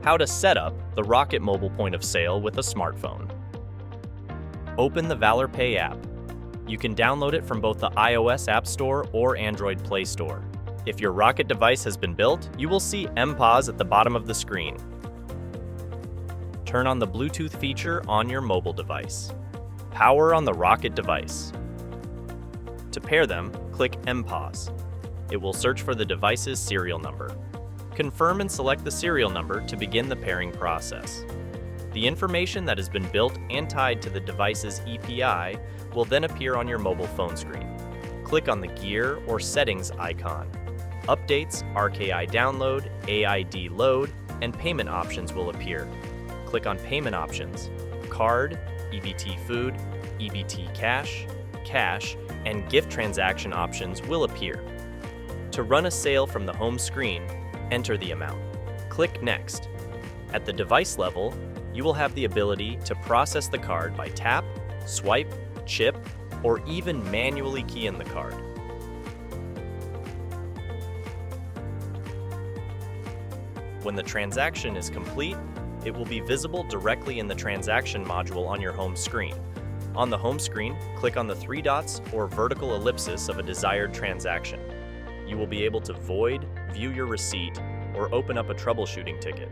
How to set up the Rocket Mobile point of sale with a smartphone. Open the ValorPay app. You can download it from both the iOS App Store or Android Play Store. If your Rocket device has been built, you will see mPOS at the bottom of the screen. Turn on the Bluetooth feature on your mobile device. Power on the Rocket device. To pair them, click mPOS. It will search for the device's serial number. Confirm and select the serial number to begin the pairing process. The information that has been built and tied to the device's EPI will then appear on your mobile phone screen. Click on the gear or settings icon. Updates, RKI download, AID load, and payment options will appear. Click on payment options. Card, EBT food, EBT cash, cash, and gift transaction options will appear. To run a sale from the home screen, enter the amount. Click Next. At the device level, you will have the ability to process the card by tap, swipe, chip, or even manually key in the card. When the transaction is complete, it will be visible directly in the transaction module on your home screen. On the home screen, click on the three dots or vertical ellipsis of a desired transaction. You will be able to void, view your receipt, or open up a troubleshooting ticket.